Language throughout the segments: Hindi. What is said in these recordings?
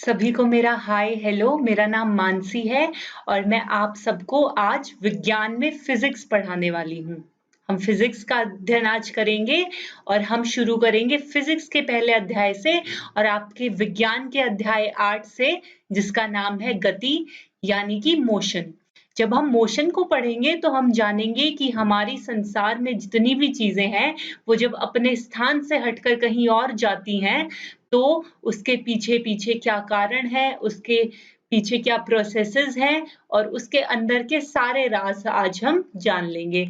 सभी को मेरा हाय हेलो। मेरा नाम मानसी है और मैं आप सबको आज विज्ञान में फिजिक्स पढ़ाने वाली हूँ। हम फिजिक्स का अध्ययन आज करेंगे और हम शुरू करेंगे फिजिक्स के पहले अध्याय से और आपके विज्ञान के अध्याय 8 से, जिसका नाम है गति यानी कि मोशन। जब हम मोशन को पढ़ेंगे तो हम जानेंगे कि हमारी संसार में जितनी भी चीजें हैं वो जब अपने स्थान से हटकर कहीं और जाती हैं तो उसके पीछे-पीछे क्या कारण है, उसके पीछे क्या प्रोसेसेस हैं और उसके अंदर के सारे राज़ आज हम जान लेंगे।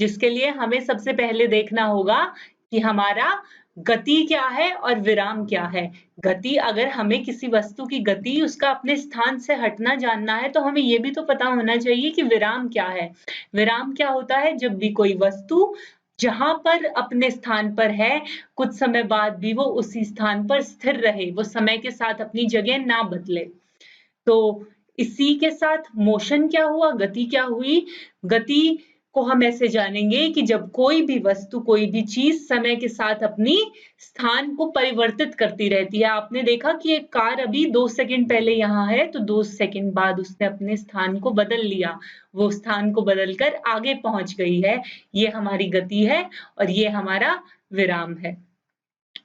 जिसके लिए हमें सबसे पहले देखना होगा कि हमारा गति क्या है और विराम क्या है। गति, अगर हमें किसी वस्तु की गति उसका अपने स्थान से हटना जानना है तो हमें ये भी तो पता होना चाहिए कि विराम क्या है। विराम क्या होता है? जब भी कोई वस्तु जहाँ पर अपने स्थान पर है, कुछ समय बाद भी वो उसी स्थान पर स्थिर रहे, वो समय के साथ अपनी जगह ना बदले। तो इसी के साथ मोशन क्या हुआ, गति क्या हुई? गति को हम ऐसे जानेंगे कि जब कोई भी वस्तु, कोई भी चीज़ समय के साथ अपनी स्थान को परिवर्तित करती रहती है। आपने देखा कि एक कार अभी 2 सेकंड पहले यहाँ है, तो 2 सेकंड बाद उसने अपने स्थान को बदल लिया। वो स्थान को बदलकर आगे पहुँच गई है। ये हमारी गति है और ये हमारा विराम है।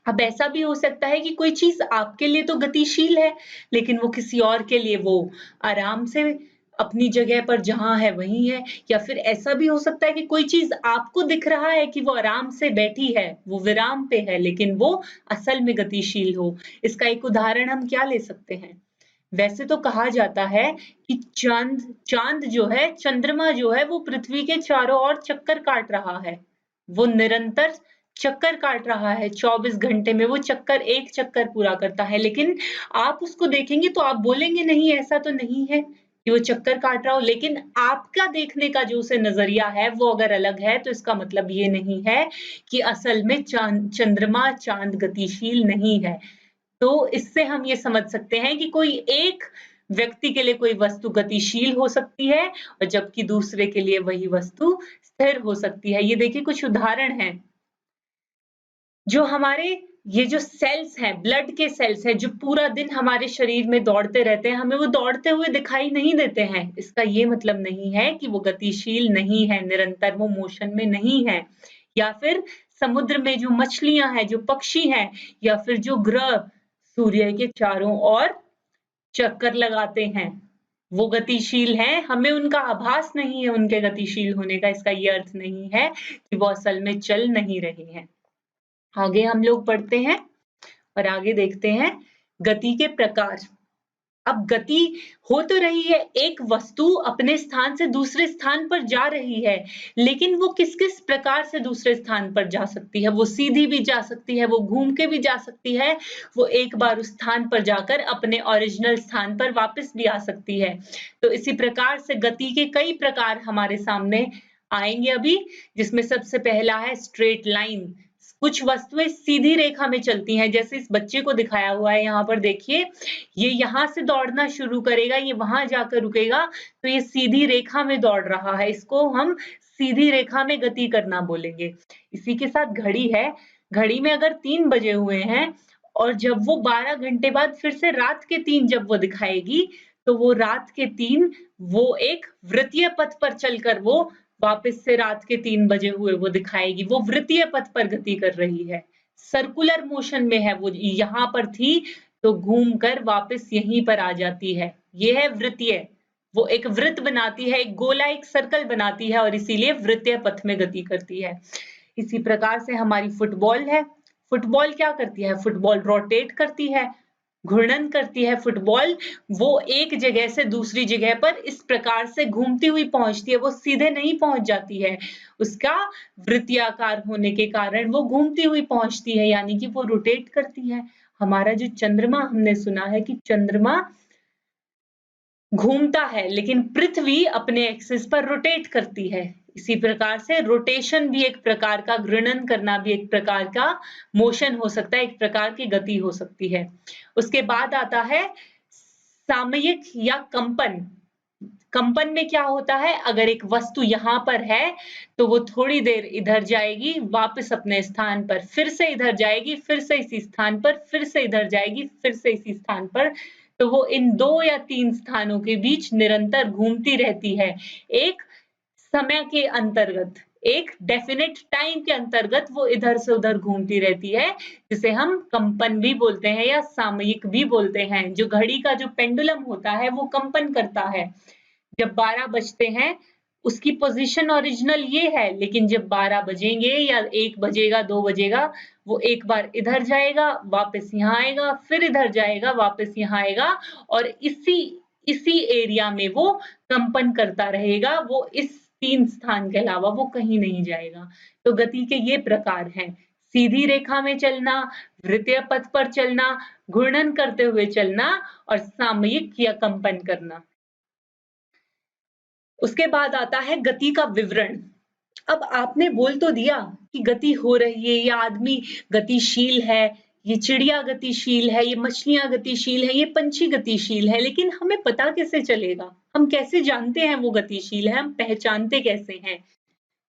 अब ऐसा भी हो सकता है कि कोई चीज़ आपके लिए तो गतिशील है, लेकिन वो किसी और के लिए वो आराम से अपनी जगह पर जहाँ है वहीं है। या फिर ऐसा भी हो सकता है कि कोई चीज़ आपको दिख रहा है कि वो आराम से बैठी है, वो विराम पे है, लेकिन वो असल में गतिशील हो। इसका एक उदाहरण हम क्या ले सकते हैं? वैसे तो कहा जाता है कि चाँद जो है, चंद्रमा जो है, वो पृथ्वी के चारों ओर चक्कर काट रहा है। वो निरंतर चक्कर काट रहा है, 24 घंटे में वो एक चक्कर पूरा करता है। लेकिन आप उसको देखेंगे तो आप बोलेंगे नहीं, ऐसा तो नहीं है कि वो चक्कर काट रहा हो। लेकिन आपका देखने का जो उसे नज़रिया है वो अगर अलग है तो इसका मतलब ये नहीं है कि असल में चाँद गतिशील नहीं है। तो इससे हम ये समझ सकते हैं कि कोई एक व्यक्ति के लिए कोई वस्तु गतिशील हो सकती है और जबकि दूसरे के लिए वही वस्तु स्थिर हो सकती है। ये देखिए कुछ उदाहरण हैं। जो हमारे ये जो सेल्स हैं, ब्लड के सेल्स हैं, जो पूरा दिन हमारे शरीर में दौड़ते रहते हैं, हमें वो दौड़ते हुए दिखाई नहीं देते हैं। इसका ये मतलब नहीं है कि वो गतिशील नहीं है, निरंतर वो मोशन में नहीं है। या फिर समुद्र में जो मछलियाँ हैं, जो पक्षी हैं या फिर जो ग्रह सूर्य के चारों ओर चक्कर लगाते हैं, वो गतिशील हैं, हमें उनका आभास नहीं है उनके गतिशील होने का। इसका ये अर्थ नहीं है कि वो असल में चल नहीं रहे हैं। आगे हम लोग बढ़ते हैं और आगे देखते हैं गति के प्रकार। अब गति हो तो रही है, एक वस्तु अपने स्थान से दूसरे स्थान पर जा रही है, लेकिन वो किस-किस प्रकार से दूसरे स्थान पर जा सकती है? वो सीधी भी जा सकती है, वो घूम के भी जा सकती है, वो एक बार उस स्थान पर जाकर अपने ओरिजिनल स्थान पर वापस भी आ सकती है। तो इसी प्रकार से गति के कई प्रकार हमारे सामने आएँगे अभी, जिसमें सबसे पहला है स्ट्रेट लाइन। कुछ वस्तुएँ सीधी रेखा में चलती हैं, जैसे इस बच्चे को दिखाया हुआ है यहाँ पर देखिए, ये यहाँ से दौड़ना शुरू करेगा, ये वहाँ जाकर रुकेगा, तो ये सीधी रेखा में दौड़ रहा है। इसको हम सीधी रेखा में गति करना बोलेंगे। इसी के साथ घड़ी है, घड़ी में अगर 3 बजे हुए हैं और जब वो 12 घंटे बाद फिर से रात के 3 जब वो दिखाएगी, तो वो रात के 3 वो एक वृत्तीय पथ पर चलकर वो वापस से रात के 3 बजे हुए वो दिखाएगी। वो वृत्तीय पथ पर गति कर रही है। सर्कुलर मोशन में है वो, यहाँ पर थी तो घूम कर वापस यहीं पर आ जाती है। ये है वृत्तीय। वो एक वृत्त बनाती है, एक गोला, एक सर्कल बनाती है और इसीलिए वृत्तीय पथ में गति करती है। इसी प्रकार से हमारी फुटबॉल है। फुटबॉल क्या करती है? फुटबॉल रोटेट करती है, घूर्णन करती है। फुटबॉल वो एक जगह से दूसरी जगह पर इस प्रकार से घूमती हुई पहुँचती है, वो सीधे नहीं पहुँच जाती है। उसका वृत्तीयाकार होने के कारण वो घूमती हुई पहुँचती है, यानी कि वो रोटेट करती है। हमारा जो चंद्रमा, हमने सुना है कि चंद्रमा घूमता है, लेकिन पृथ्वी अपने एक्सिस पर रोटेट करती है। इसी प्रकार से रोटेशन भी एक प्रकार का, घूर्णन करना भी एक प्रकार का मोशन हो सकता है, एक प्रकार की गति हो सकती है। उसके बाद आता है सामयिक या कंपन। कंपन में क्या होता है? अगर एक वस्तु यहाँ पर है, तो वो थोड़ी देर इधर जाएगी, वापस अपने स्थान पर, फिर से इधर जाएगी, फिर से इसी स्थान पर, फिर से इधर जाएगी, फिर से इसी स्थान पर। तो वो इन 2 या 3 स्थानों के बीच निरंतर घूमती रहती है। एक समय के अंतर्गत, एक डेफिनिट टाइम के अंतर्गत वो इधर से उधर घूमती रहती है, जिसे हम कंपन भी बोलते हैं या सामयिक भी बोलते हैं। जो घड़ी का जो पेंडुलम होता है वो कंपन करता है। जब 12 बजते हैं, उसकी पोज़ीशन ओरिजिनल ये है, लेकिन जब 12 बजेंगे या 1 बजेगा, 2 बजेगा, वो एक बार इधर जाएगा, वापस यहाँ आएगा, फिर इधर जाएगा, वापस यहाँ आएगा और इसी इसी एरिया में वो कंपन करता रहेगा। वो इस 3 स्थान के अलावा वो कहीं नहीं जाएगा। तो गति के ये प्रकार हैं, सीधी रेखा में चलना, वृत्तीय पथ पर चलना, घूर्णन करते हुए चलना और सामयिक या कंपन करना। उसके बाद आता है गति का विवरण। अब आपने बोल तो दिया कि गति हो रही है, ये आदमी गतिशील है, ये चिड़िया गतिशील है, ये मछलियाँ गतिशील है, ये पंछी गतिशील है, लेकिन हमें पता कैसे चलेगा? हम कैसे जानते हैं वो गतिशील है? हम पहचानते कैसे हैं?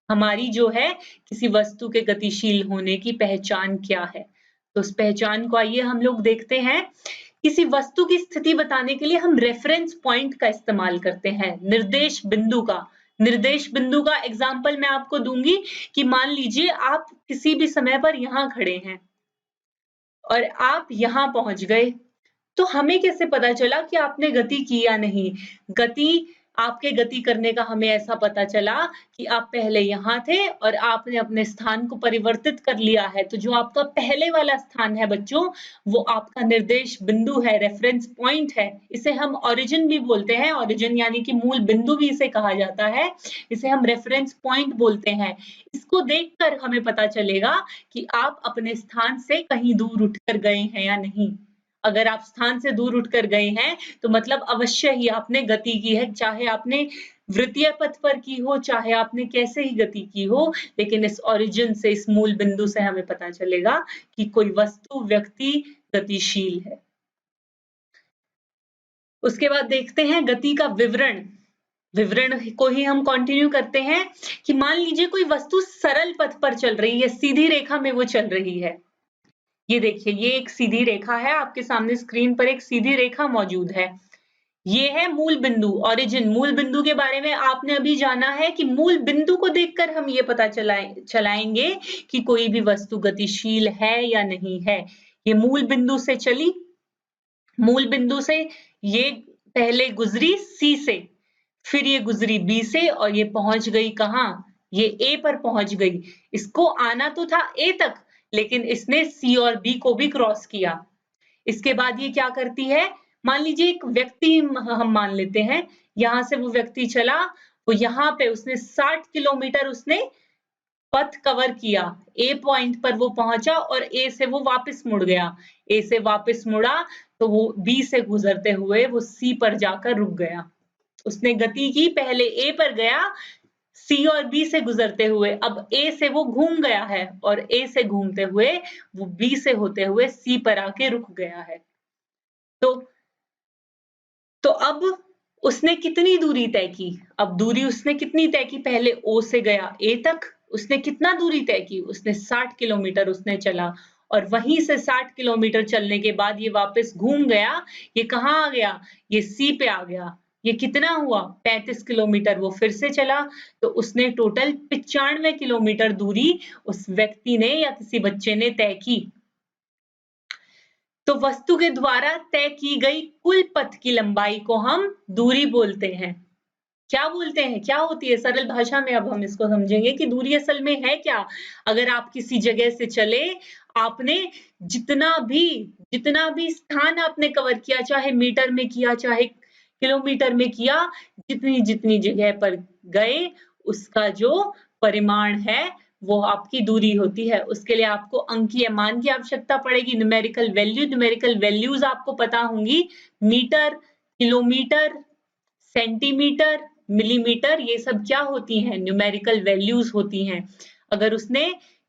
हमारी जो है किसी वस्तु के गतिशील होने की पहचान क्या है? तो उस पहचान को आइए हम लोग देखते हैं। किसी वस्तु की स्थिति बताने के लिए हम रेफरेंस पॉइंट का इस्तेमाल करते हैं, निर्देश बिंदु का। निर्देश बिंदु का एग्जाम्पल मैं आपको दूंगी कि मान लीजिए आप किसी भी समय पर यहाँ खड़े हैं और आप यहाँ पहुंच गए, तो हमें कैसे पता चला कि आपने गति की या नहीं? आपके गति करने का हमें ऐसा पता चला कि आप पहले यहाँ थे और आपने अपने स्थान को परिवर्तित कर लिया है। तो जो आपका पहले वाला स्थान है बच्चों, वो आपका निर्देश बिंदु है, रेफरेंस पॉइंट है। इसे हम ओरिजिन भी बोलते हैं, ओरिजिन यानी कि मूल बिंदु भी इसे कहा जाता है। इसे हम रेफरेंस पॉइंट बोलते हैं। इसको देखकर हमें पता चलेगा कि आप अपने स्थान से कहीं दूर उठकर गए हैं या नहीं। अगर आप स्थान से दूर उठकर गए हैं, तो मतलब अवश्य ही आपने गति की है, चाहे आपने वृत्तीय पथ पर की हो, चाहे आपने कैसे ही गति की हो, लेकिन इस ओरिजिन से, इस मूल बिंदु से हमें पता चलेगा कि कोई वस्तु, व्यक्ति गतिशील है। उसके बाद देखते हैं गति का विवरण। विवरण को ही हम कंटिन्यू करते हैं कि मान लीजिए कोई वस्तु सरल पथ पर चल रही है, सीधी रेखा में वो चल रही है। ये देखिए, ये एक सीधी रेखा है, आपके सामने स्क्रीन पर एक सीधी रेखा मौजूद है। ये है मूल बिंदु, ओरिजिन। मूल बिंदु के बारे में आपने अभी जाना है कि मूल बिंदु को देखकर हम ये पता चलाएंगे कि कोई भी वस्तु गतिशील है या नहीं है। ये मूल बिंदु से चली, मूल बिंदु से ये पहले गुजरी C से, फिर ये गुजरी B से और ये पहुंच गई कहाँ? ये A पर पहुंच गई। इसको आना तो था A तक, लेकिन इसने C और B को भी क्रॉस किया। इसके बाद ये क्या करती है? मान लीजिए एक व्यक्ति हम मान लेते हैं, यहाँ से वो व्यक्ति चला, वो यहाँ पे उसने 60 किलोमीटर उसने पथ कवर किया। A पॉइंट पर वो पहुंचा और A से वो वापस मुड़ गया। A से वापस मुड़ा तो वो B से गुजरते हुए वो C पर जाकर रुक गया। उसने गति की, पहले A पर गया, C और B से गुजरते हुए, अब A से वो घूम गया है और A से घूमते हुए वो B से होते हुए C पर आके रुक गया है। तो अब उसने कितनी दूरी तय की? अब दूरी उसने कितनी तय की? पहले O से गया A तक, उसने कितना दूरी तय की? उसने 60 किलोमीटर उसने चला और वहीं से 60 किलोमीटर चलने के बाद ये वापस घूम गया। ये कहाँ आ गया? ये C पे आ गया। ये कितना हुआ? 35 किलोमीटर वो फिर से चला, तो उसने टोटल 95 किलोमीटर दूरी उस व्यक्ति ने या किसी बच्चे ने तय की। तो वस्तु के द्वारा तय की गई कुल पथ की लंबाई को हम दूरी बोलते हैं। क्या बोलते हैं? क्या होती है? सरल भाषा में अब हम इसको समझेंगे कि दूरी असल में है क्या? अगर आप किसी जगह से चले, आपने जितना भी स्थान आपने कवर किया, चाहे मीटर में किया, चाहे किलोमीटर में किया, जितनी जगह पर गए, उसका जो परिमाण है वो आपकी दूरी होती है। उसके लिए आपको अंकीय मान की आवश्यकता पड़ेगी, न्यूमेरिकल वैल्यूज आपको पता होंगी। मीटर, किलोमीटर, सेंटीमीटर, मिलीमीटर, ये सब क्या होती हैं? न्यूमेरिकल वैल्यूज होती हैं। अगर उसने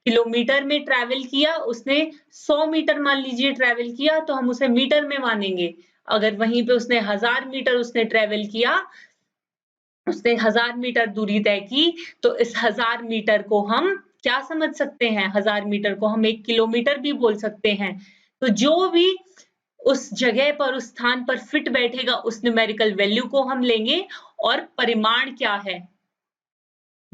किलोमीटर में ट्रैवल किया, उसने 100 मीटर मान लीजिए ट्रैवल किया, तो हम उसे मीटर में मानेंगे। अगर वहीं पे उसने 1000 मीटर उसने ट्रैवल किया, उसने 1000 मीटर दूरी तय की, तो इस 1000 मीटर को हम क्या समझ सकते हैं? 1000 मीटर को हम 1 किलोमीटर भी बोल सकते हैं। तो जो भी उस जगह पर, उस स्थान पर फिट बैठेगा, उस न्यूमेरिकल वैल्यू को हम लेंगे और परिमाण क्या है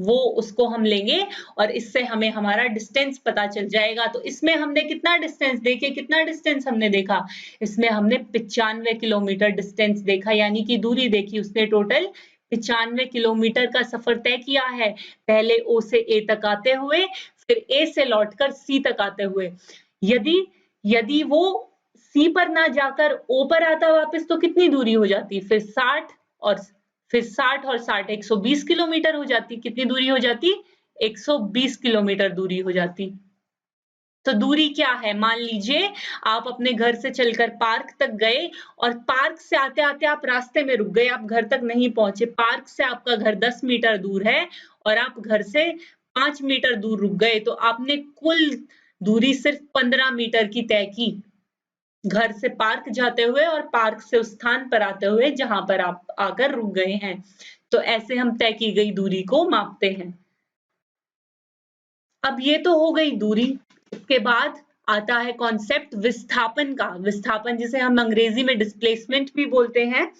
वो उसको हम लेंगे और इससे हमें हमारा डिस्टेंस पता चल जाएगा। तो इसमें हमने कितना डिस्टेंस, देखिए कितना डिस्टेंस हमने देखा, इसमें हमने 95 किलोमीटर डिस्टेंस देखा, यानी कि दूरी देखी उसने टोटल 95 किलोमीटर का सफर तय किया है। पहले ओ से ए तक आते हुए, फिर ए से लौटकर सी तक आते हुए। यदि यदि वो सी पर ना जाकर ओ पर आता वापस तो कितनी दूरी हो जाती? फिर 60 और फिर 60 और 60 120 किलोमीटर हो जाती। कितनी दूरी हो जाती? 120 किलोमीटर दूरी हो जाती। तो दूरी क्या है? मान लीजिए आप अपने घर से चलकर पार्क तक गए और पार्क से आते-आते आप रास्ते में रुक गए, आप घर तक नहीं पहुँचे। पार्क से आपका घर 10 मीटर दूर है और आप घर से 5 मीटर दूर रुक गए, तो आपने कुल दूरी सिर्फ 15 मीटर की तय की। घर से पार्क जाते हुए और पार्क से उस स्थान पर आते हुए जहां पर आप आकर रुक गए हैं। तो ऐसे हम तय की गई दूरी को मापते हैं। अब ये तो हो गई दूरी। इसके बाद आता है कॉन्सेप्ट विस्थापन का। विस्थापन जिसे हम अंग्रेजी में डिस्प्लेसमेंट भी बोलते हैं।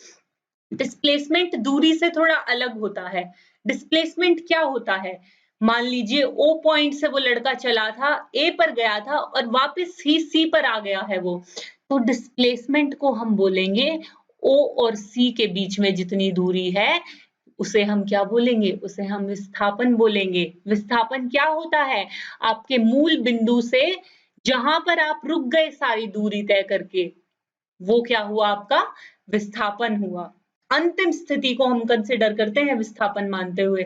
डिस्प्लेसमेंट दूरी से थोड़ा अलग होता है। डिस्प्लेसमेंट क्या होता है? मान लीजिए ओ पॉइंट से वो लड़का चला था, ए पर गया था और वापस ही सी पर आ गया है वो। तो डिस्प्लेसमेंट को हम बोलेंगे ओ और सी के बीच में जितनी दूरी है उसे हम क्या बोलेंगे? उसे हम विस्थापन बोलेंगे। विस्थापन क्या होता है? आपके मूल बिंदु से जहां पर आप रुक गए सारी दूरी तय करके, वो क्या हुआ? आपका विस्थापन हुआ। अंतिम स्थिति को हम कंसिडर करते हैं विस्थापन मानते हुए।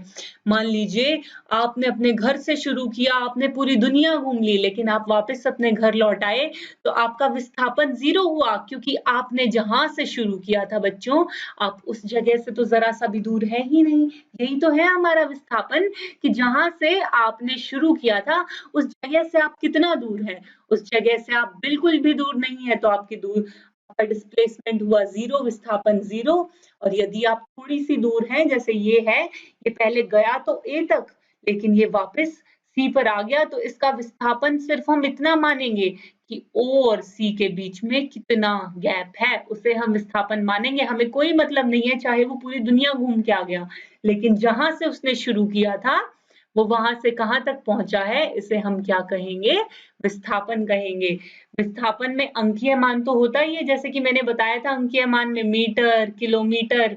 मान लीजिए आपने अपने घर से शुरू किया, आपने पूरी दुनिया घूम ली, लेकिन आप वापस अपने घर लौट आए, तो आपका विस्थापन 0 हुआ क्योंकि आपने जहाँ से शुरू किया था बच्चों, आप उस जगह से तो ज़रा-सा भी दूर है ही नहीं। यही तो है हमारा विस्थापन कि जहाँ से आपने शुरू किया था, उस जगह से आप कितना दूर हैं। उस जगह से आप बिल्कुल भी दूर नहीं है, तो आपका डिस्प्लेसमेंट हुआ 0, विस्थापन 0। और यदि आप थोड़ी-सी दूर हैं, जैसे ये है, ये पहले गया तो ए तक, लेकिन ये वापस सी पर आ गया, तो इसका विस्थापन सिर्फ हम इतना मानेंगे कि ओ और सी के बीच में कितना गैप है, उसे हम विस्थापन मानेंगे। हमें कोई मतलब नहीं है, चाहे वो पूरी दुनिया घूम के आ गया, लेकिन जहाँ से उसने शुरू किया था, वो वहाँ से कहाँ तक पहुँचा है, इसे हम क्या कहेंगे? विस्थापन कहेंगे। विस्थापन में अंकीय मान तो होता ही है, जैसे कि मैंने बताया था अंकीय मान में मीटर, किलोमीटर,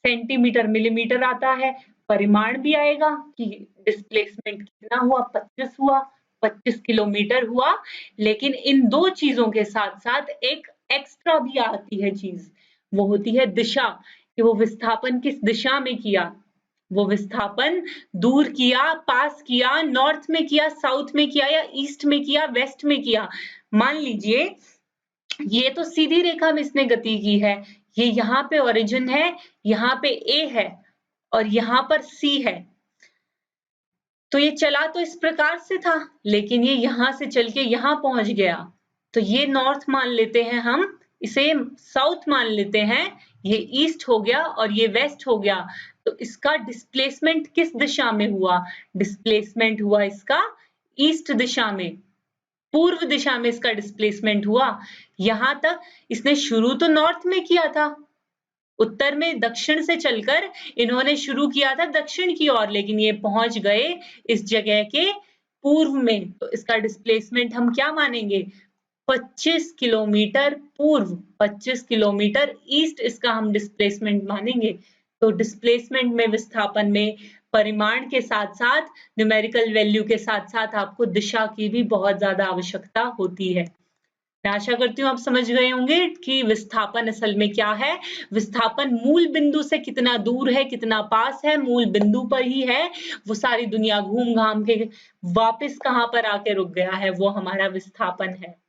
सेंटीमीटर, मिलीमीटर आता है। परिमाण भी आएगा कि डिस्प्लेसमेंट कितना हुआ, 25 हुआ, 25 किलोमीटर हुआ। लेकिन इन 2 चीज़ों के साथ-साथ एक एक्स्ट्रा भी आती है चीज़, वो होती है दिशा, कि वो विस्थापन किस दिशा में किया। वो विस्थापन दूर किया, पास किया, नॉर्थ में किया, साउथ में किया या ईस्ट में किया, वेस्ट में किया। मान लीजिए ये तो सीधी रेखा में इसने गति की है, ये यहाँ पे ओरिजिन है, यहाँ पे ए है और यहाँ पर सी है। तो ये चला तो इस प्रकार से था, लेकिन ये यहाँ से चल के यहाँ पहुँच गया। तो ये नॉर्थ मान लेते हैं हम, इसे साउथ मान लेते हैं, ये ईस्ट हो गया और ये वेस्ट हो गया। तो इसका डिस्प्लेसमेंट किस दिशा में हुआ? डिस्प्लेसमेंट हुआ इसका ईस्ट दिशा में, पूर्व दिशा में इसका डिस्प्लेसमेंट हुआ। यहाँ तक इसने शुरू तो नॉर्थ में किया था, उत्तर में दक्षिण से चलकर इन्होंने शुरू किया था दक्षिण की ओर, लेकिन ये पहुंच गए इस जगह के पूर्व में, तो इसका डिस्प्लेसमेंट हम क्या मानेंगे? 25 किलोमीटर पूर्व, 25 किलोमीटर ईस्ट इसका हम डिस्प्लेसमेंट मानेंगे। तो डिस्प्लेसमेंट में, विस्थापन में परिमाण के साथ-साथ, न्यूमेरिकल वैल्यू के साथ-साथ आपको दिशा की भी बहुत ज़्यादा आवश्यकता होती है। मैं आशा करती हूँ आप समझ गए होंगे कि विस्थापन असल में क्या है। विस्थापन मूल बिंदु से कितना दूर है, कितना पास है, मूल बिंदु पर ही है, वो सारी दुनिया घूम-घाम के वापस कहाँ पर आके रुक गया है, वो हमारा विस्थापन है।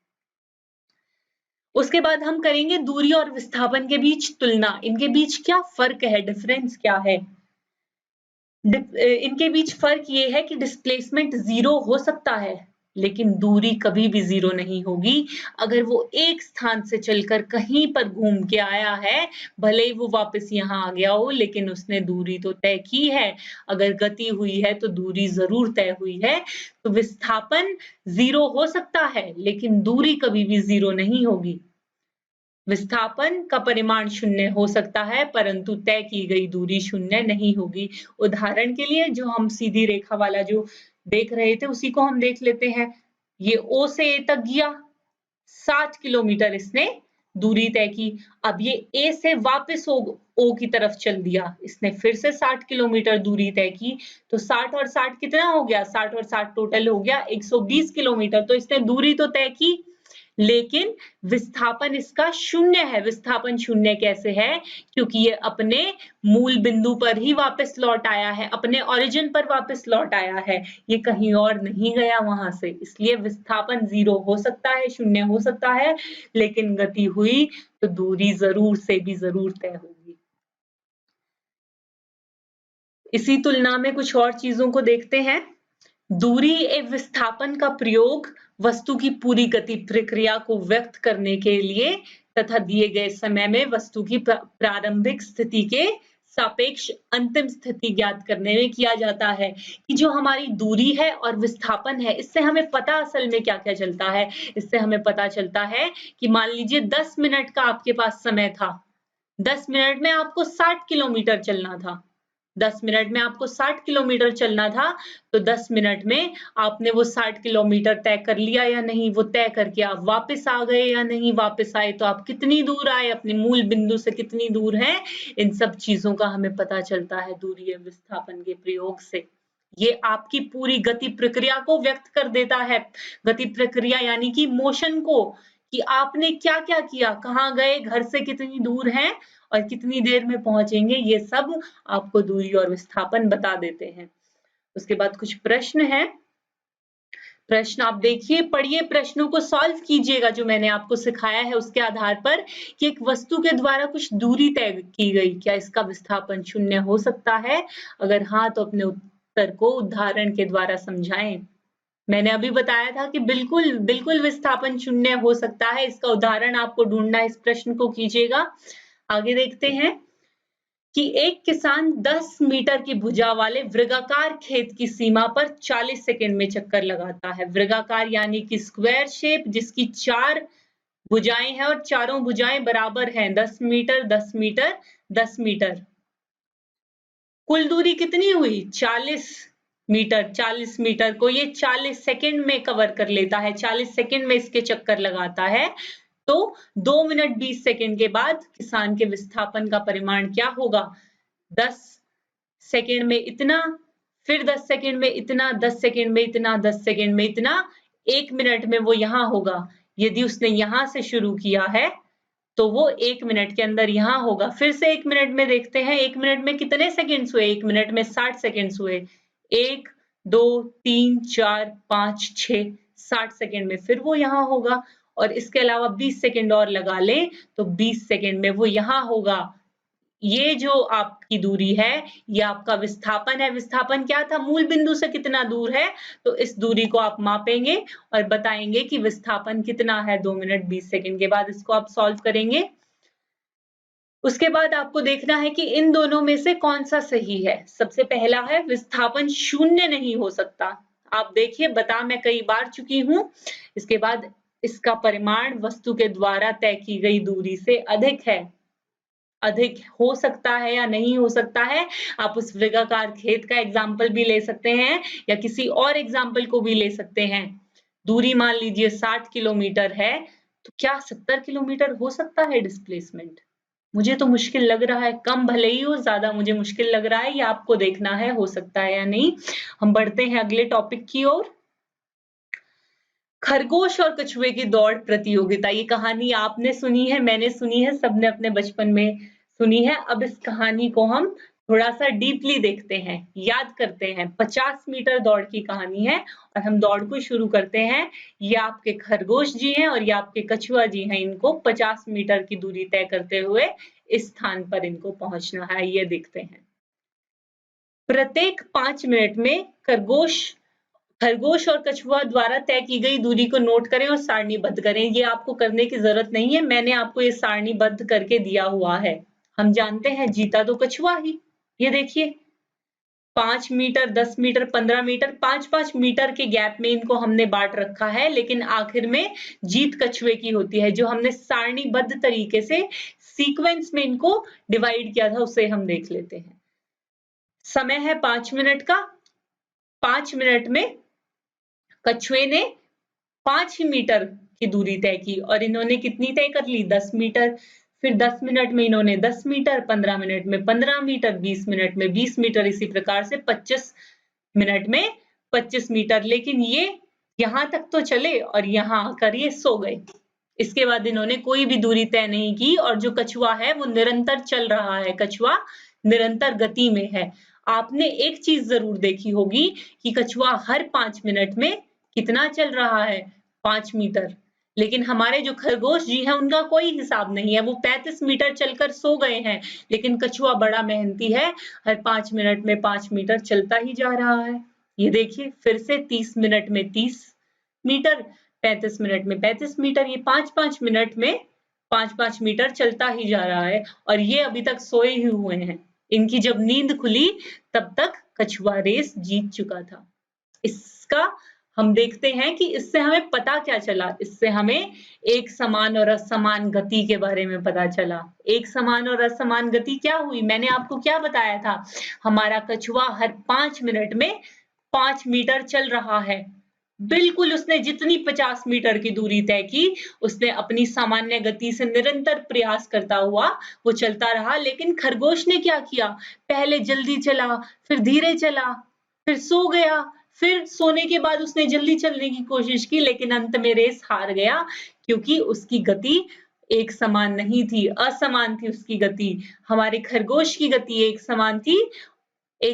उसके बाद हम करेंगे दूरी और विस्थापन के बीच तुलना। इनके बीच क्या फ़र्क है, डिफरेंस क्या है? इनके बीच फ़र्क ये है कि डिस्प्लेसमेंट 0 हो सकता है, लेकिन दूरी कभी भी 0 नहीं होगी। अगर वो एक स्थान से चलकर कहीं पर घूम के आया है, भले ही वो वापस यहाँ आ गया हो, लेकिन उसने दूरी तो तय की है। अगर गति हुई है, तो दूरी ज़रूर तय हुई है। तो विस्थापन 0 हो सकता है, लेकिन दूरी कभी भी 0 नहीं होगी। विस्थापन का परिमाण शून्य हो सकता है परंतु तय की गई दूरी शून्य नहीं होगी। उदाहरण के लिए जो हम सीधी रेखा वाला जो देख रहे थे उसी को हम देख लेते हैं। ये O से A तक गया, 60 किलोमीटर इसने दूरी तय की। अब ये A से वापस O की तरफ चल दिया, इसने फिर से 60 किलोमीटर दूरी तय की। तो 60 और 60 कितना हो गया? 60 और 60 टोटल हो गया 120 किलोमीटर। तो इसने दूरी तो तय की लेकिन विस्थापन इसका शून्य है। विस्थापन शून्य कैसे है? क्योंकि ये अपने मूल बिंदु पर ही वापस लौट आया है, अपने ओरिजिन पर वापस लौट आया है, ये कहीं और नहीं गया वहां से। इसलिए विस्थापन 0 हो सकता है, शून्य हो सकता है, लेकिन गति हुई तो दूरी जरूर से भी जरूर तय होगी। इसी तुलना में कुछ और चीजों को देखते हैं। दूरी एवं विस्थापन का प्रयोग वस्तु की पूरी गति प्रक्रिया को व्यक्त करने के लिए तथा दिए गए समय में वस्तु की प्रारंभिक स्थिति के सापेक्ष अंतिम स्थिति ज्ञात करने में किया जाता है। कि जो हमारी दूरी है और विस्थापन है, इससे हमें पता असल में क्या-क्या चलता है। इससे हमें पता चलता है कि मान लीजिए 10 मिनट का आपके पास समय था, 10 मिनट में आपको 60 किलोमीटर चलना था। 10 मिनट में आपको 60 किलोमीटर चलना था, तो 10 मिनट में आपने वो 60 किलोमीटर तय कर लिया या नहीं? वो तय करके आप वापस आ गए या नहीं? वापस आए तो आप कितनी दूर आए? अपने मूल बिंदु से कितनी दूर हैं? इन सब चीजों का हमें पता चलता है दूरी एवं विस्थापन के प्रयोग से। ये आपकी पूरी गति प्रक्रिया को व्यक्त कर देता है। गति प्रक्रिया यानी कि मोशन को, कि आपने क्या-क्या किया? कहाँ गए? घर से कितनी दूर हैं? और कितनी देर में पहुंचेंगे? ये सब आपको दूरी और विस्थापन बता देते हैं। उसके बाद कुछ प्रश्न हैं। प्रश्न आप देखिए, पढ़िए, प्रश्नों को सॉल्व कीजिएगा जो मैंने आपको सिखाया है उसके आधार पर कि एक वस्तु के द्वारा कुछ दूरी तय की गई, क्या इसका विस्थापन शून्य हो सकता है? अगर हाँ, तो अपने उत्तर को उदाहरण के द्वारा समझाएं। मैंने अभी बताया था कि बिल्कुल विस्थापन शून्य हो सकता है। इसका उदाहरण आपको ढूंढना, इस प्रश्न को कीजिएगा। आगे देखते हैं कि एक किसान 10 मीटर की भुजा वाले वृगाकार खेत की सीमा पर 40 सेकंड में चक्कर लगाता है। वृगाकार यानी कि स्क्वायर शेप जिसकी 4 भुजाएं हैं और चारों भुजाएं बराबर हैं, 10 मीटर, 10 मीटर, 10 मीटर। कुल दूरी कितनी हुई? 40 मीटर। 40 मीटर को ये 40 सेकंड में कवर कर लेता है, 40 सेकंड में इसके चक्कर लगाता है। तो 2 मिनट 20 सेकंड के बाद किसान के विस्थापन का परिमाण क्या होगा? 10 सेकंड में इतना, फिर 10 सेकंड में इतना, 10 सेकंड में इतना, 10 सेकंड में इतना, 1 मिनट में वो यहाँ होगा। यदि उसने यहाँ से शुरू किया है तो वो 1 मिनट के अंदर यहाँ होगा। फिर से 1 मिनट में देखते हैं, 1 मिनट में कितने सेकंड्स हुए? 1 मिनट में 60 सेकंड्स हुए। 1, 2, 3, 4, 5, 6, 60 सेकंड में फिर वो यहाँ होगा। और इसके अलावा 20 सेकंड और लगा लें तो 20 सेकंड में वो यहाँ होगा। ये जो आपकी दूरी है, ये आपका विस्थापन है। विस्थापन क्या था? मूल बिंदु से कितना दूर है? तो इस दूरी को आप मापेंगे और बताएंगे कि विस्थापन कितना है 2 मिनट 20 सेकंड के बाद। इसको आप सॉल्व करेंगे। उसके बाद आपको देखना है कि इन दोनों में से कौन सा सही है। सबसे पहला है विस्थापन शून्य नहीं हो सकता। आप देखिए, बता मैं कई बार चुकी हूँ। इसके बाद इसका परिमाण वस्तु के द्वारा तय की गई दूरी से अधिक है। अधिक हो सकता है या नहीं हो सकता है। आप उस वृगाकार खेत का एग्जाम्पल भी ले सकते हैं या किसी और एग्जाम्पल को भी ले सकते हैं। दूरी मान लीजिए 60 किलोमीटर है, तो क्या 70 किलोमीटर हो सकता है डिस्प्लेसमेंट? मुझे तो मुश्किल लग रहा है। कम भले ही हो, ज्यादा मुझे मुश्किल लग रहा है। ये आपको देखना है हो सकता है या नहीं। हम बढ़ते हैं अगले टॉपिक की ओर। खरगोश और कछुए की दौड़ प्रतियोगिता। ये कहानी आपने सुनी है, मैंने सुनी है, सबने अपने बचपन में सुनी है। अब इस कहानी को हम थोड़ा सा डीपली देखते हैं, याद करते हैं। 50 मीटर दौड़ की कहानी है और हम दौड़ को शुरू करते हैं। ये आपके खरगोश जी हैं और ये आपके कछुआ जी हैं। इनको 50 मीटर की दूरी तय करते हुए इस स्थान पर इनको पहुंचना है। ये देखते हैं। प्रत्येक 5 मिनट में खरगोश और कछुआ द्वारा तय की गई दूरी को नोट करें और सारणीबद्ध करें। ये आपको करने की जरूरत नहीं है, मैंने आपको ये सारणीबद्ध करके दिया हुआ है। हम जानते हैं जीता तो कछुआ ही। ये देखिए, 5 मीटर, 10 मीटर, 15 मीटर, 5-5 मीटर के गैप में इनको हमने बाँट रखा है, लेकिन आखिर में जीत कछुए की होती है। जो हमने सारणीबद्ध तरीके से सीक्वेंस में इनको डिवाइड किया था, उसे हम देख लेते हैं। समय है 5 मिनट का। 5 मिनट में कछुए ने 5 ही मीटर की दूरी तय की और इन्होंने कितनी तय कर ली? 10 मीटर। फिर 10 मिनट में इन्होंने 10 मीटर, 15 मिनट में 15 मीटर, 20 मिनट में 20 मीटर, इसी प्रकार से 25 मिनट में 25 मीटर। लेकिन ये यहाँ तक तो चले और यहाँ आकर ये सो गए। इसके बाद इन्होंने कोई भी दूरी तय नहीं की और जो कछुआ है वो निरंतर चल रहा है, कछुआ निरंतर गति में है। आपने एक चीज जरूर देखी होगी कि कछुआ हर 5 मिनट में कितना चल रहा है? 5 मीटर। लेकिन हमारे जो खरगोश जी हैं उनका कोई हिसाब नहीं है, वो 35 मीटर चलकर सो गए हैं। लेकिन कछुआ बड़ा मेहनती है, हर 5 मिनट में 5 मीटर चलता ही जा रहा है। ये देखिए फिर से 30 मिनट में 30 मीटर, 35 मिनट में 35 मीटर, ये 5-5 मिनट में 5-5 मीटर चलता ही जा रहा है और ये अभी तक सोए ही हुए हैं। इनकी जब नींद खुली तब तक कछुआ रेस जीत चुका था। इसका हम देखते हैं कि इससे हमें पता क्या चला? इससे हमें एक समान और असमान गति के बारे में पता चला। एक समान और असमान गति क्या हुई? मैंने आपको क्या बताया था? हमारा कछुआ हर 5 मिनट में 5 मीटर चल रहा है। बिल्कुल उसने जितनी 50 मीटर की दूरी तय की, उसने अपनी सामान्य गति से निरंतर प्रयास करता हुआ वो चलता रहा। लेकिन खरगोश ने क्या किया? पहले जल्दी चला, फिर धीरे चला, फिर सो गया, फिर सोने के बाद उसने जल्दी चलने की कोशिश की, लेकिन अंत में रेस हार गया क्योंकि उसकी गति एक समान नहीं थी, असमान थी उसकी गति। हमारे खरगोश की गति एक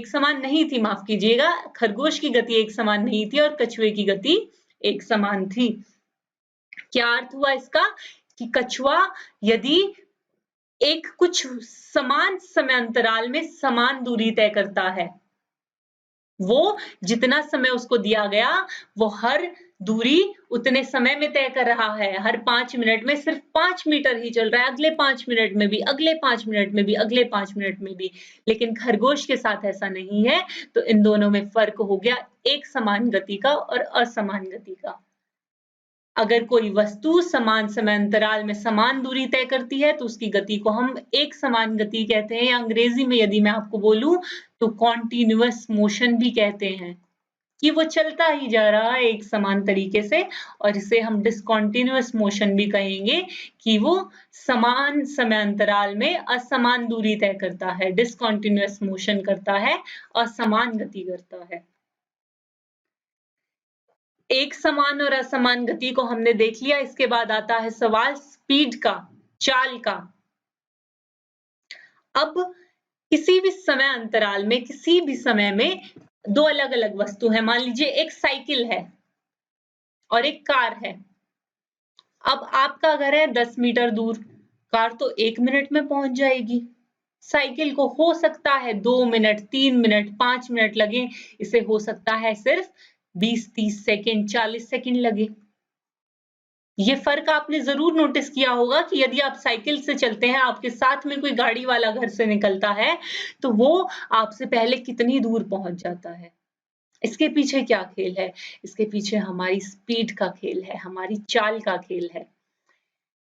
समान नहीं थी, माफ कीजिएगा, खरगोश की गति एक समान नहीं थी और कछुए की गति एक समान थी। क्या अर्थ हुआ इसका? कि कछुआ यदि एक कुछ समान समय अंतराल में समान दूरी तय करता है, वो जितना समय उसको दिया गया वो हर दूरी उतने समय में तय कर रहा है। हर 5 मिनट में सिर्फ 5 मीटर ही चल रहा है, अगले 5 मिनट में भी, अगले 5 मिनट में भी, अगले 5 मिनट में भी। लेकिन खरगोश के साथ ऐसा नहीं है, तो इन दोनों में फर्क हो गया एक समान गति का और असमान गति का। अगर कोई वस्तु समान समय अंतराल में समान दूरी तय करती है तो उसकी गति को हम एक समान गति कहते हैं, या अंग्रेजी में यदि मैं आपको बोलूं तो कॉन्टिन्यूअस मोशन भी कहते हैं, कि वो चलता ही जा रहा है एक समान तरीके से। और इसे हम डिसकंटिन्यूअस मोशन भी कहेंगे कि वो समान समय अंतराल में असमान दूरी तय करता है, डिसकंटिन्यूअस मोशन करता है, असमान गति करता है। एक समान और असमान गति को हमने देख लिया। इसके बाद आता है सवाल स्पीड का, चाल का। अब किसी भी समय अंतराल में, किसी भी समय में दो अलग-अलग वस्तु है। मान लीजिए एक साइकिल है और एक कार है। अब आपका घर है 10 मीटर दूर, कार तो 1 मिनट में पहुंच जाएगी। साइकिल को हो सकता है 2 मिनट, 3 मिनट, 5 मिनट लगे, इसे हो सकता है सिर्फ 20-30 सेकंड, 40 सेकंड लगे। ये फर्क आपने जरूर नोटिस किया होगा कि यदि आप साइकिल से चलते हैं, आपके साथ में कोई गाड़ी वाला घर से निकलता है, तो वो आपसे पहले कितनी दूर पहुंच जाता है। इसके पीछे क्या खेल है? इसके पीछे हमारी स्पीड का खेल है, हमारी चाल का खेल है।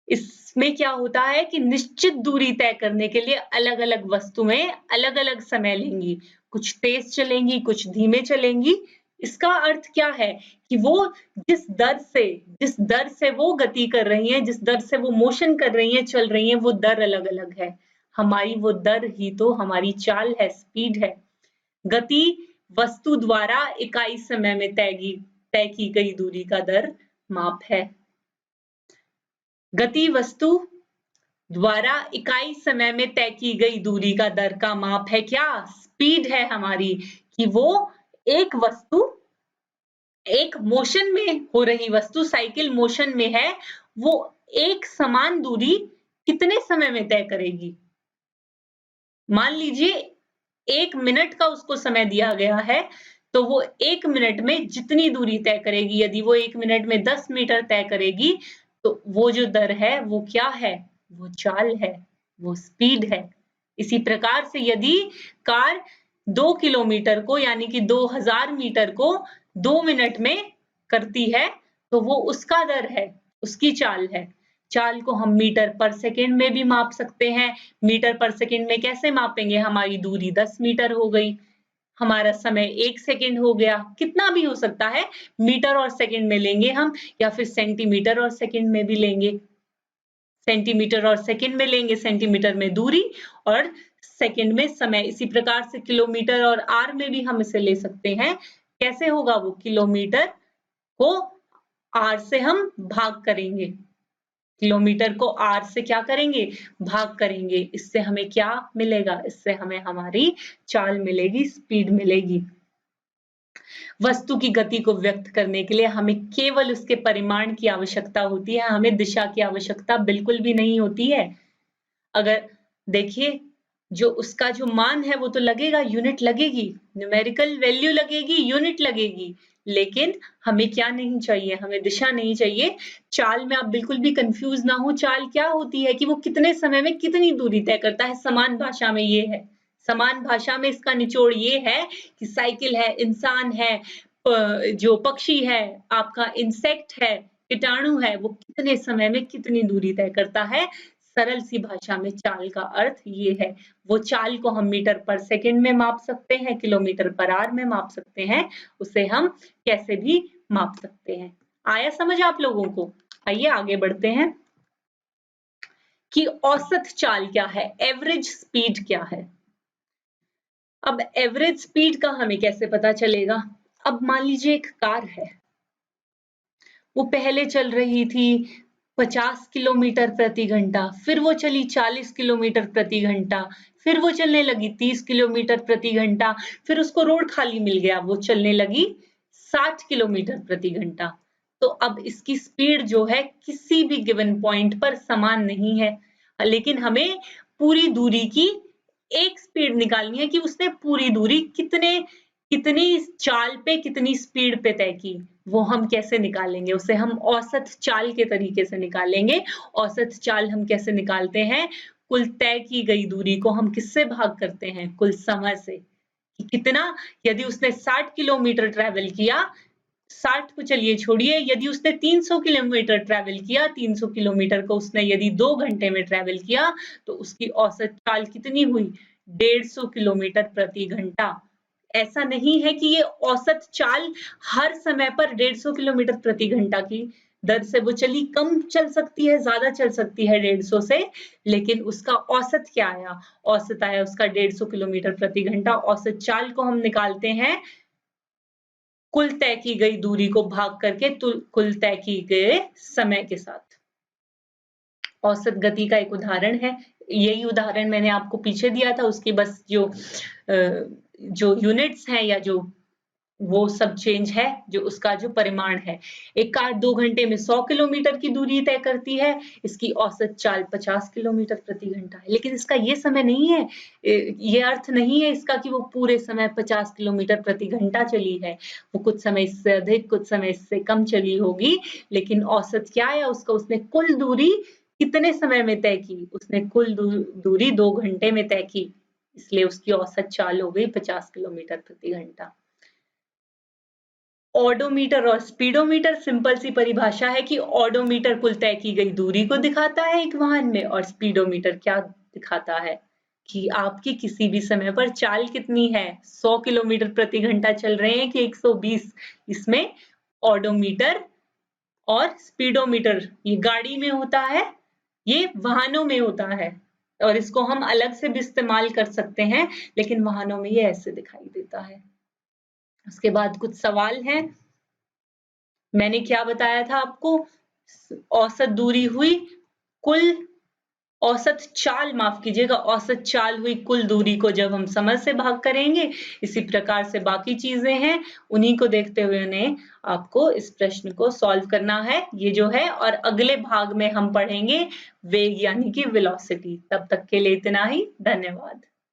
इसमें क्या होता है कि निश्चित दूरी तय करने के लिए अलग-अलग वस्तुएं अलग-अलग समय लेंगी, कुछ तेज चलेंगी, कुछ धीमे चलेंगी। इसका अर्थ क्या है कि वो जिस दर से वो गति कर रही हैं, जिस दर से वो मोशन कर रही हैं, चल रही हैं, वो दर अलग-अलग है। हमारी वो दर ही तो हमारी चाल है, स्पीड है। गति वस्तु द्वारा इकाई समय में तय की गई दूरी का दर माप है। गति वस्तु द्वारा इकाई समय में तय की गई दूरी का दर का माप है। क्या? स्पीड है हमारी, कि वो एक वस्तु, एक मोशन में हो रही वस्तु, साइकिल मोशन में है, वो एक समान दूरी कितने समय में तय करेगी। मान लीजिए 1 मिनट का उसको समय दिया गया है, तो वो 1 मिनट में जितनी दूरी तय करेगी, यदि वो 1 मिनट में 10 मीटर तय करेगी, तो वो जो दर है वो क्या है? वो चाल है, वो स्पीड है। इसी प्रकार से यदि कार 2 किलोमीटर को यानी कि 2000 मीटर को 2 मिनट में करती है, तो वो उसका दर है, उसकी चाल है। चाल को हम मीटर पर सेकंड में भी माप सकते हैं। मीटर पर सेकंड में कैसे मापेंगे? हमारी दूरी 10 मीटर हो गई, हमारा समय 1 सेकंड हो गया, कितना भी हो सकता है, मीटर और सेकंड में लेंगे हम या फिर सेंटीमीटर और सेकंड में भी लेंगे। सेंटीमीटर और सेकंड में लेंगे, सेंटीमीटर में दूरी और सेकंड में समय। इसी प्रकार से किलोमीटर और आर में भी हम इसे ले सकते हैं। कैसे होगा वो? किलोमीटर को आर से हम भाग करेंगे, किलोमीटर को आर से क्या करेंगे? भाग करेंगे। इससे हमें क्या मिलेगा? इससे हमें हमारी चाल मिलेगी, स्पीड मिलेगी। वस्तु की गति को व्यक्त करने के लिए हमें केवल उसके परिमाण की आवश्यकता होती है, हमें दिशा की आवश्यकता बिल्कुल भी नहीं होती है। अगर देखिए, जो उसका जो मान है वो तो लगेगा, यूनिट लगेगी, न्यूमेरिकल वैल्यू लगेगी, यूनिट लगेगी, लेकिन हमें क्या नहीं चाहिए? हमें दिशा नहीं चाहिए। चाल में आप बिल्कुल भी कंफ्यूज ना हो। चाल क्या होती है कि वो कितने समय में कितनी दूरी तय करता है। समान भाषा में ये है, समान भाषा में इसका निचोड़ ये है कि साइकिल है, इंसान है, जो पक्षी है, आपका इंसेक्ट है, कीटाणु है, वो कितने समय में कितनी दूरी तय करता है। सरल सी भाषा में चाल का अर्थ ये है। वो चाल को हम मीटर पर सेकंड में माप सकते हैं, किलोमीटर पर आवर में माप सकते हैं, उसे हम कैसे भी माप सकते हैं। आया समझ आप लोगों को? आइए आगे बढ़ते हैं कि औसत चाल क्या है, एवरेज स्पीड क्या है। अब एवरेज स्पीड का हमें कैसे पता चलेगा? अब मान लीजिए एक कार है, वो पहले चल रही थी 50 किलोमीटर प्रति घंटा, फिर वो चली 40 किलोमीटर प्रति घंटा, फिर वो चलने लगी 30 किलोमीटर प्रति घंटा, फिर उसको रोड खाली मिल गया, वो चलने लगी 60 किलोमीटर प्रति घंटा। तो अब इसकी स्पीड जो है किसी भी गिवन पॉइंट पर समान नहीं है, लेकिन हमें पूरी दूरी की एक स्पीड निकालनी है कि उसने पूरी दूरी कितनी चाल पे, कितनी स्पीड पे तय की। वो हम कैसे निकालेंगे? उसे हम औसत चाल के तरीके से निकालेंगे। औसत चाल हम कैसे निकालते हैं? कुल तय की गई दूरी को हम किससे भाग करते हैं? कुल समय से। कि कितना, यदि उसने 60 किलोमीटर ट्रैवल किया, 60 को चलिए छोड़िए, यदि उसने 300 किलोमीटर ट्रैवल किया, 300 किलोमीटर को उसने यदि 2 घंटे में ट्रैवल किया, तो उसकी औसत चाल कितनी हुई? 150 किलोमीटर प्रति घंटा। ऐसा नहीं है कि ये औसत चाल हर समय पर 150 किलोमीटर प्रति घंटा की दर से वो चली, कम चल सकती है, ज्यादा चल सकती है 150 से, लेकिन उसका औसत क्या आया? औसत आया उसका 150 किलोमीटर प्रति घंटा। औसत चाल को हम निकालते हैं कुल तय की गई दूरी को भाग करके कुल तय की गए समय के साथ। औसत गति का एक उदाहरण है, यही उदाहरण मैंने आपको पीछे दिया था, उसकी बस जो यूनिट्स हैं या जो वो सब चेंज है, जो उसका जो परिमाण है। एक कार 2 घंटे में 100 किलोमीटर की दूरी तय करती है, इसकी औसत चाल 50 किलोमीटर प्रति घंटा है, लेकिन इसका ये समय नहीं है, ये अर्थ नहीं है इसका कि वो पूरे समय 50 किलोमीटर प्रति घंटा चली है। वो कुछ समय इससे अधिक, कुछ समय इससे कम चली होगी, लेकिन औसत क्या है उसका? उसने कुल दूरी कितने समय में तय की? उसने कुल दूरी 2 घंटे में तय की, इसलिए उसकी औसत चाल हो गई 50 किलोमीटर प्रति घंटा। ओडोमीटर और स्पीडोमीटर, सिंपल सी परिभाषा है कि ओडोमीटर कुल तय की गई दूरी को दिखाता है एक वाहन में, और स्पीडोमीटर क्या दिखाता है कि आपकी किसी भी समय पर चाल कितनी है, 100 किलोमीटर प्रति घंटा चल रहे हैं कि 120। इसमें ओडोमीटर और स्पीडोमीटर ये गाड़ी में होता है, ये वाहनों में होता है, और इसको हम अलग से भी इस्तेमाल कर सकते हैं, लेकिन वाहनों में ये ऐसे दिखाई देता है। उसके बाद कुछ सवाल हैं। मैंने क्या बताया था आपको? औसत दूरी हुई कुल, औसत चाल माफ कीजिएगा, औसत चाल हुई कुल दूरी को जब हम समय से भाग करेंगे। इसी प्रकार से बाकी चीजें हैं, उन्हीं को देखते हुए उन्हें आपको इस प्रश्न को सॉल्व करना है, ये जो है। और अगले भाग में हम पढ़ेंगे वेग यानी कि वेलोसिटी। तब तक के लिए इतना ही, धन्यवाद।